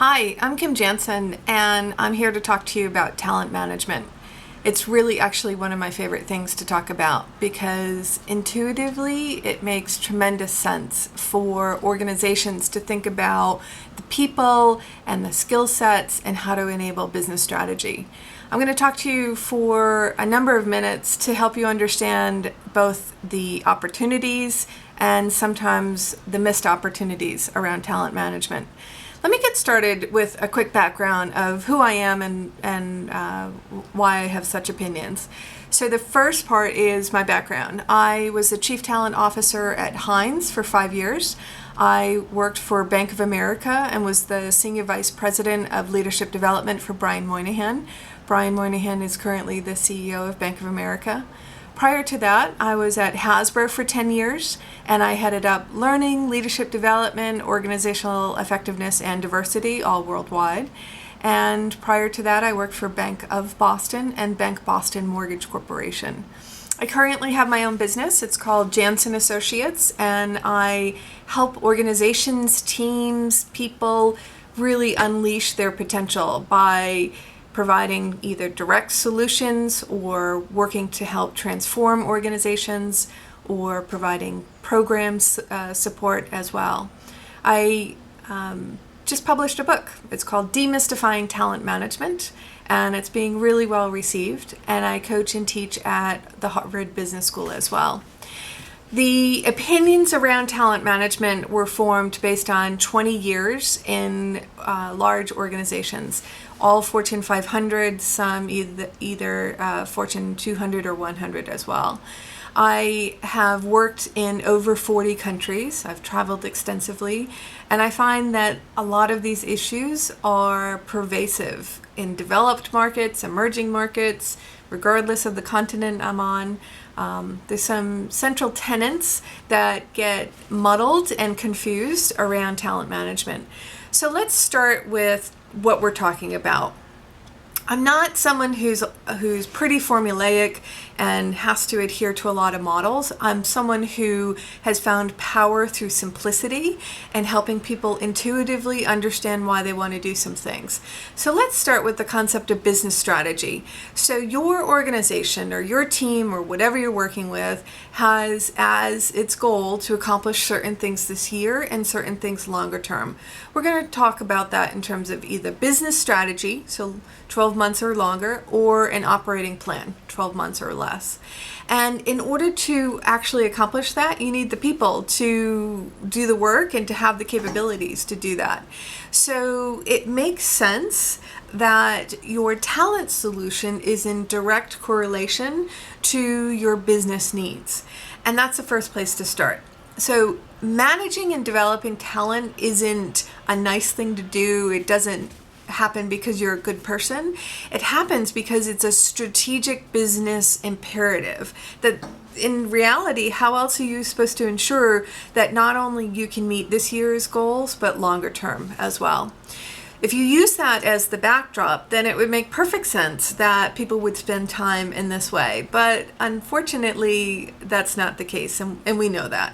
Hi, I'm Kim Janson, and I'm here to talk to you about talent management. It's really actually one of my favorite things to talk about because intuitively it makes tremendous sense for organizations to think about the people and the skill sets and how to enable business strategy. I'm going to talk to you for a number of minutes to help you understand both the opportunities and sometimes the missed opportunities around talent management. Let me get started with a quick background of who I am and why I have such opinions. So the first part is my background. I was the Chief Talent Officer at Heinz for 5 years. I worked for Bank of America and was the Senior Vice President of Leadership Development for Brian Moynihan. Brian Moynihan is currently the CEO of Bank of America. Prior to that, I was at Hasbro for 10 years, and I headed up learning, leadership development, organizational effectiveness, and diversity, all worldwide. And prior to that, I worked for Bank of Boston and Bank Boston Mortgage Corporation. I currently have my own business. It's called Janson Associates, and I help organizations, teams, people really unleash their potential by providing either direct solutions or working to help transform organizations or providing programs support as well. I just published a book. It's called Demystifying Talent Management, and it's being really well received, and I coach and teach at the Harvard Business School as well. The opinions around talent management were formed based on 20 years in large organizations, all Fortune 500, some either Fortune 200 or 100 as well. I have worked in over 40 countries. I've traveled extensively, and I find that a lot of these issues are pervasive in developed markets, emerging markets, regardless of the continent I'm on. There's some central tenets that get muddled and confused around talent management. So let's start with what we're talking about. I'm not someone who's pretty formulaic and has to adhere to a lot of models. I'm someone who has found power through simplicity and helping people intuitively understand why they want to do some things. So let's start with the concept of business strategy. So your organization or your team or whatever you're working with has as its goal to accomplish certain things this year and certain things longer term. We're going to talk about that in terms of either business strategy, so 12 months or longer, or an operating plan, 12 months or less. And in order to actually accomplish that, you need the people to do the work and to have the capabilities to do that. So it makes sense that your talent solution is in direct correlation to your business needs. And that's the first place to start. So managing and developing talent isn't a nice thing to do. It doesn't happen because you're a good person. It happens because it's a strategic business imperative that in reality, how else are you supposed to ensure that not only you can meet this year's goals, but longer term as well? If you use that as the backdrop, then it would make perfect sense that people would spend time in this way. But unfortunately, that's not the case, and we know that.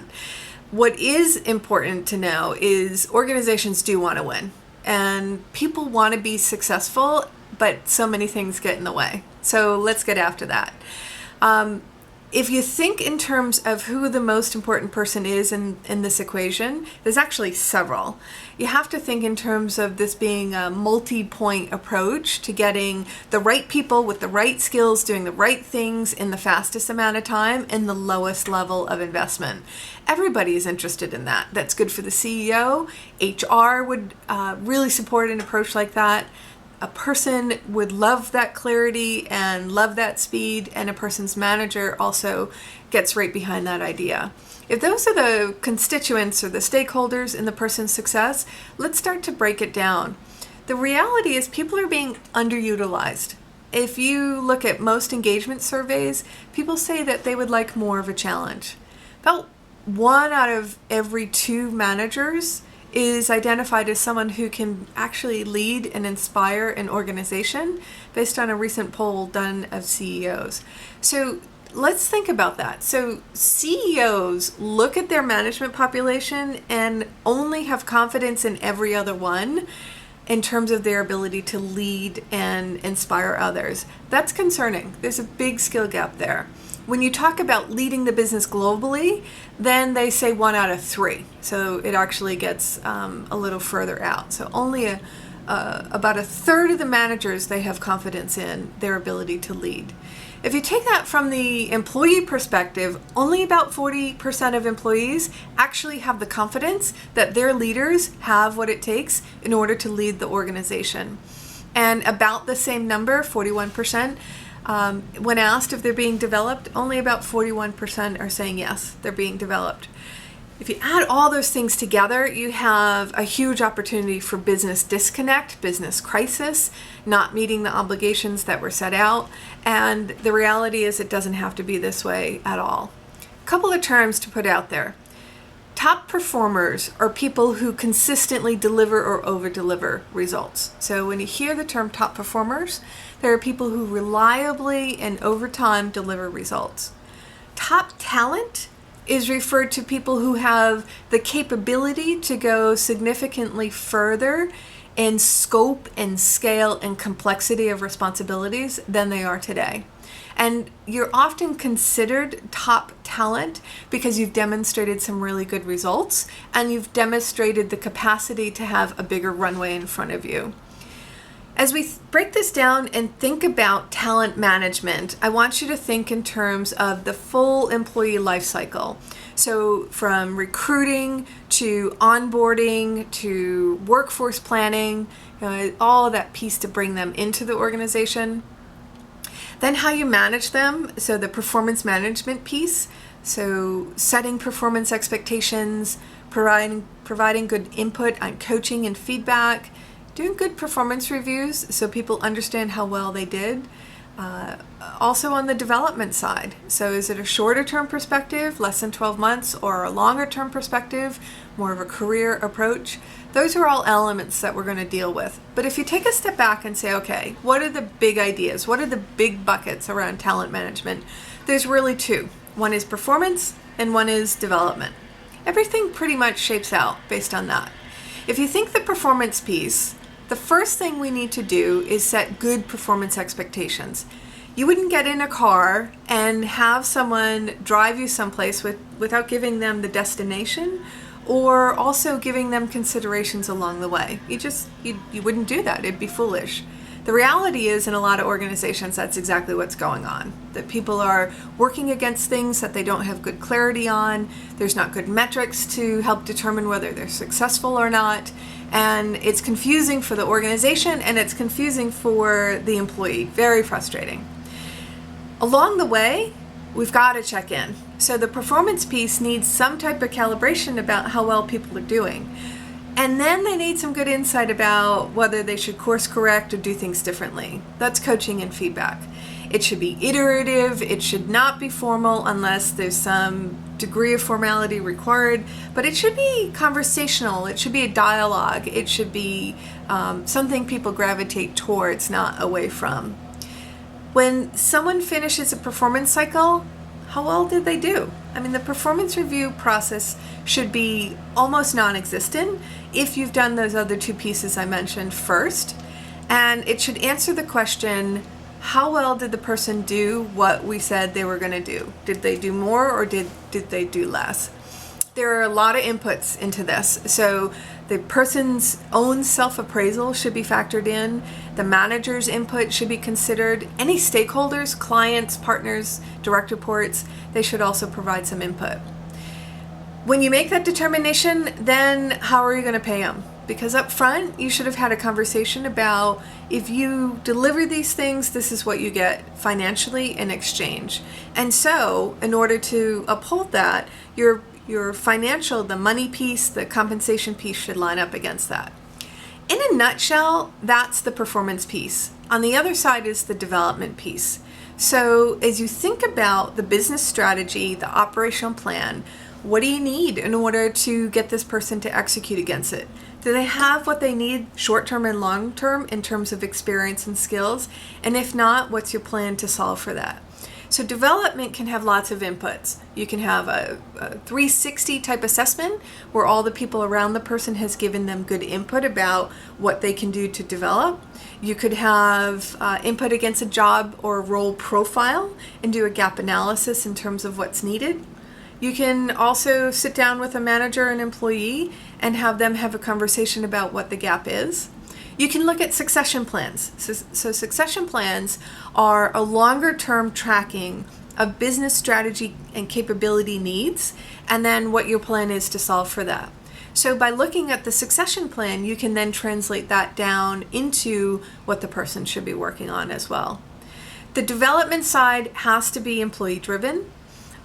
What is important to know is organizations do want to win. And people want to be successful, but so many things get in the way. So let's get after that. If you think in terms of who the most important person is in this equation, there's actually several. You have to think in terms of this being a multi-point approach to getting the right people with the right skills, doing the right things in the fastest amount of time and the lowest level of investment. Everybody is interested in that. That's good for the CEO. HR would really support an approach like that. A person would love that clarity and love that speed, and a person's manager also gets right behind that idea. If those are the constituents or the stakeholders in the person's success, let's start to break it down. The reality is people are being underutilized. If you look at most engagement surveys, people say that they would like more of a challenge. About 1 out of every 2 managers is identified as someone who can actually lead and inspire an organization based on a recent poll done of CEOs. So let's think about that. So CEOs look at their management population and only have confidence in every other one in terms of their ability to lead and inspire others. That's concerning. There's a big skill gap there. When you talk about leading the business globally, then they say 1 out of 3. So it actually gets a little further out. So only about a third of the managers, they have confidence in their ability to lead. If you take that from the employee perspective, only about 40% of employees actually have the confidence that their leaders have what it takes in order to lead the organization. And about the same number, 41%, when asked if they're being developed, only about 41% are saying yes, they're being developed. If you add all those things together, you have a huge opportunity for business disconnect, business crisis, not meeting the obligations that were set out. And the reality is it doesn't have to be this way at all. A couple of terms to put out there. Top performers are people who consistently deliver or over-deliver results. So when you hear the term top performers, there are people who reliably and over time deliver results. Top talent is referred to people who have the capability to go significantly further in scope and scale and complexity of responsibilities than they are today. And you're often considered top talent because you've demonstrated some really good results and you've demonstrated the capacity to have a bigger runway in front of you. As we break this down and think about talent management, I want you to think in terms of the full employee life cycle. So from recruiting to onboarding to workforce planning, all of that piece to bring them into the organization. Then how you manage them, so the performance management piece, so setting performance expectations, providing good input on coaching and feedback, doing good performance reviews so people understand how well they did. Also on the development side. So is it a shorter term perspective, less than 12 months, or a longer term perspective, more of a career approach? Those are all elements that we're going to deal with. But if you take a step back and say, okay, what are the big ideas? What are the big buckets around talent management? There's really two. One is performance and one is development. Everything pretty much shapes out based on that. If you think the performance piece, the first thing we need to do is set good performance expectations. You wouldn't get in a car and have someone drive you someplace without giving them the destination or also giving them considerations along the way. You wouldn't do that. It'd be foolish. The reality is in a lot of organizations, that's exactly what's going on. That people are working against things that they don't have good clarity on. There's not good metrics to help determine whether they're successful or not. And it's confusing for the organization and it's confusing for the employee. Very frustrating. Along the way, we've got to check in. So the performance piece needs some type of calibration about how well people are doing. And then they need some good insight about whether they should course correct or do things differently. That's coaching and feedback. It should be iterative. It should not be formal unless there's some degree of formality required, but it should be conversational. It should be a dialogue. It should be something people gravitate towards, not away from. When someone finishes a performance cycle, how well did they do? I mean, the performance review process should be almost non-existent if you've done those other two pieces I mentioned first. And it should answer the question, how well did the person do what we said they were going to do? Did they do more or did they do less? There are a lot of inputs into this. So the person's own self-appraisal should be factored in. The manager's input should be considered. Any stakeholders, clients, partners, direct reports, they should also provide some input. When you make that determination, then how are you going to pay them? Because up front, you should have had a conversation about if you deliver these things, this is what you get financially in exchange. And so in order to uphold that, your financial, the money piece, the compensation piece should line up against that. In a nutshell, that's the performance piece. On the other side is the development piece. So as you think about the business strategy, the operational plan, what do you need in order to get this person to execute against it? Do they have what they need short-term and long-term in terms of experience and skills? And if not, what's your plan to solve for that? So development can have lots of inputs. You can have a 360 type assessment where all the people around the person has given them good input about what they can do to develop. You could have input against a job or role profile and do a gap analysis in terms of what's needed. You can also sit down with a manager and employee and have them have a conversation about what the gap is. You can look at succession plans. So succession plans are a longer-term tracking of business strategy and capability needs, and then what your plan is to solve for that. So by looking at the succession plan, you can then translate that down into what the person should be working on as well. The development side has to be employee-driven.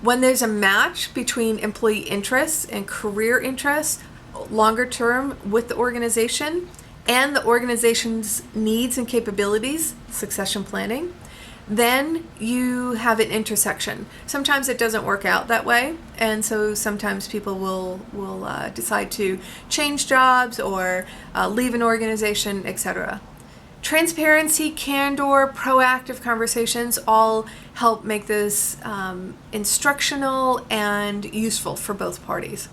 When there's a match between employee interests and career interests, longer term with the organization, and the organization's needs and capabilities, succession planning, then you have an intersection. Sometimes it doesn't work out that way, and so sometimes people will decide to change jobs or leave an organization, etc. Transparency, candor, proactive conversations all help make this instructional and useful for both parties.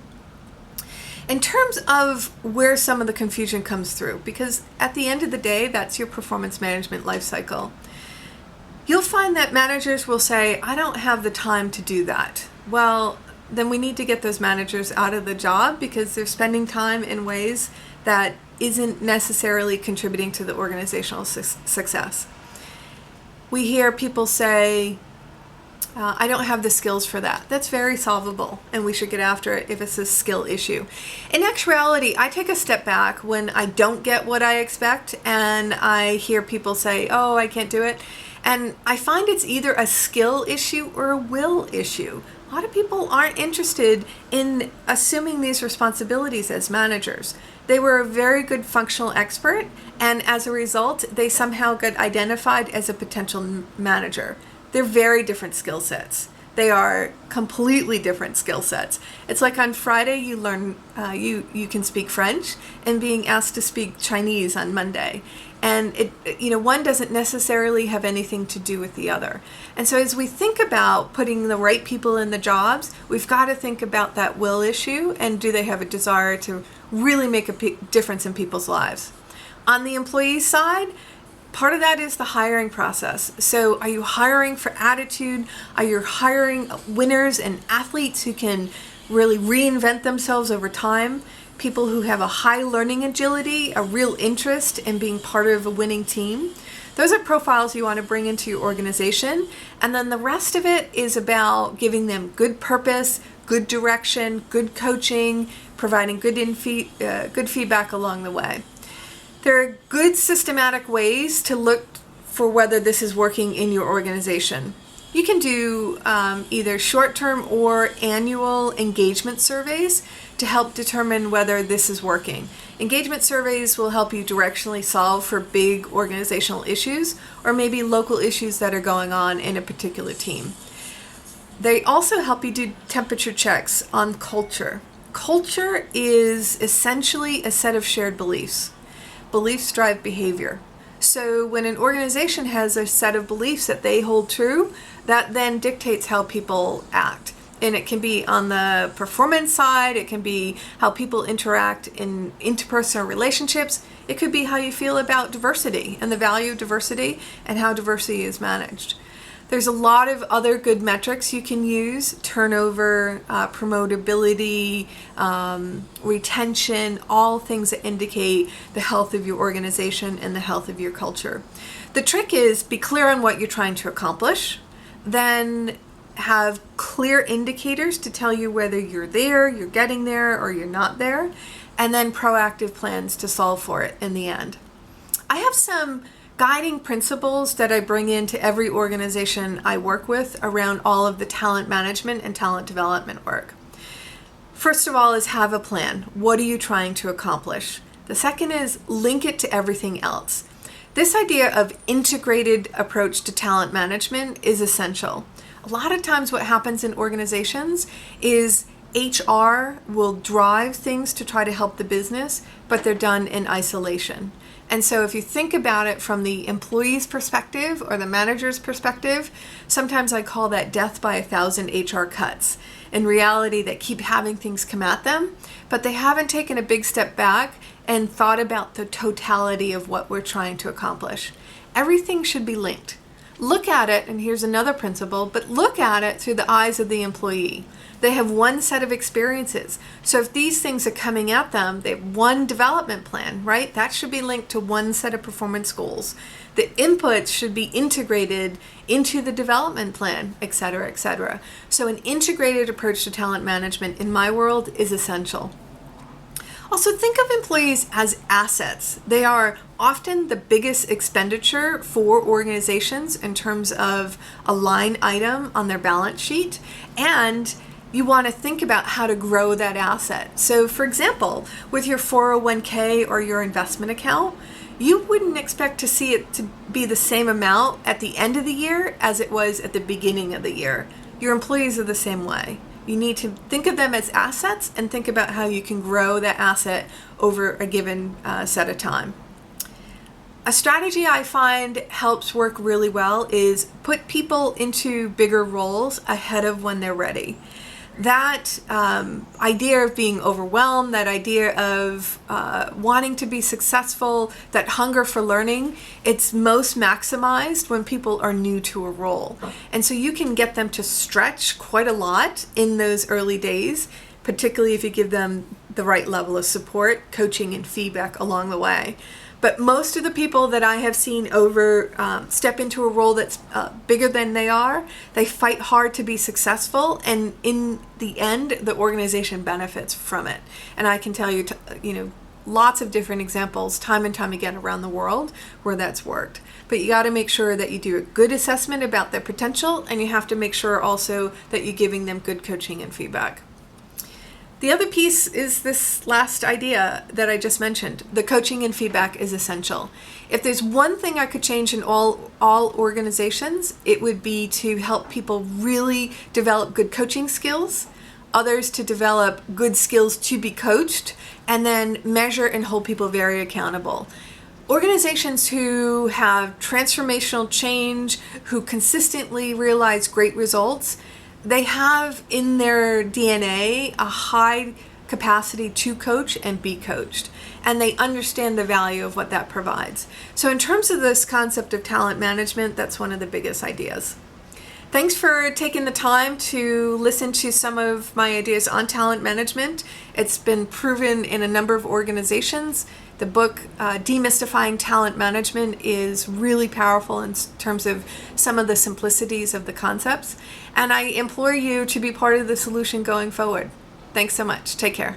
In terms of where some of the confusion comes through, because at the end of the day, that's your performance management life cycle, you'll find that managers will say, I don't have the time to do that. Well, then we need to get those managers out of the job because they're spending time in ways that isn't necessarily contributing to the organizational success. We hear people say, I don't have the skills for that. That's very solvable, and we should get after it if it's a skill issue. In actuality, I take a step back when I don't get what I expect, and I hear people say, oh, I can't do it. And I find it's either a skill issue or a will issue. A lot of people aren't interested in assuming these responsibilities as managers. They were a very good functional expert, and as a result, they somehow got identified as a potential manager. They're very different skill sets. They are completely different skill sets. It's like on Friday you learn you can speak French, and being asked to speak Chinese on Monday. And one doesn't necessarily have anything to do with the other. And so as we think about putting the right people in the jobs, we've got to think about that will issue, and do they have a desire to really make a difference in people's lives. On the employee side, part of that is the hiring process. So are you hiring for attitude? Are you hiring winners and athletes who can really reinvent themselves over time? People who have a high learning agility, a real interest in being part of a winning team. Those are profiles you want to bring into your organization. And then the rest of it is about giving them good purpose, good direction, good coaching, providing good feedback along the way. There are good systematic ways to look for whether this is working in your organization. You can do either short-term or annual engagement surveys to help determine whether this is working. Engagement surveys will help you directionally solve for big organizational issues or maybe local issues that are going on in a particular team. They also help you do temperature checks on culture. Culture is essentially a set of shared beliefs. Beliefs drive behavior. So when an organization has a set of beliefs that they hold true, that then dictates how people act. And it can be on the performance side, it can be how people interact in interpersonal relationships, it could be how you feel about diversity and the value of diversity and how diversity is managed. There's a lot of other good metrics you can use: turnover, promotability, retention, all things that indicate the health of your organization and the health of your culture. The trick is be clear on what you're trying to accomplish, then have clear indicators to tell you whether you're there, you're getting there, or you're not there, and then proactive plans to solve for it in the end. I have some guiding principles that I bring into every organization I work with around all of the talent management and talent development work. First of all is have a plan. What are you trying to accomplish? The second is link it to everything else. This idea of integrated approach to talent management is essential. A lot of times what happens in organizations is HR will drive things to try to help the business, but they're done in isolation. And so if you think about it from the employee's perspective or the manager's perspective, sometimes I call that death by 1,000 HR cuts. In reality, they keep having things come at them, but they haven't taken a big step back and thought about the totality of what we're trying to accomplish. Everything should be linked. Look at it, and here's another principle, but look at it through the eyes of the employee. They have one set of experiences. So if these things are coming at them, they have one development plan, right? That should be linked to one set of performance goals. The inputs should be integrated into the development plan, et cetera, et cetera. So an integrated approach to talent management in my world is essential. Also, think of employees as assets. They are often the biggest expenditure for organizations in terms of a line item on their balance sheet, and you want to think about how to grow that asset. So for example, with your 401k or your investment account, you wouldn't expect to see it to be the same amount at the end of the year as it was at the beginning of the year. Your employees are the same way. You need to think of them as assets and think about how you can grow that asset over a given set of time. A strategy I find helps work really well is put people into bigger roles ahead of when they're ready. That idea of being overwhelmed, that idea of wanting to be successful, that hunger for learning, it's most maximized when people are new to a role. And so you can get them to stretch quite a lot in those early days, particularly if you give them the right level of support, coaching, and feedback along the way. But most of the people that I have seen step into a role that's bigger than they are, they fight hard to be successful, and in the end, the organization benefits from it. And I can tell you, lots of different examples, time and time again around the world, where that's worked. But you got to make sure that you do a good assessment about their potential, and you have to make sure also that you're giving them good coaching and feedback. The other piece is this last idea that I just mentioned. The coaching and feedback is essential. If there's one thing I could change in all organizations, it would be to help people really develop good coaching skills, others to develop good skills to be coached, and then measure and hold people very accountable. Organizations who have transformational change, who consistently realize great results, they have in their DNA a high capacity to coach and be coached, and they understand the value of what that provides. So in terms of this concept of talent management, that's one of the biggest ideas. Thanks for taking the time to listen to some of my ideas on talent management. It's been proven in a number of organizations. The book, Demystifying Talent Management, is really powerful in terms of some of the simplicities of the concepts. And I implore you to be part of the solution going forward. Thanks so much. Take care.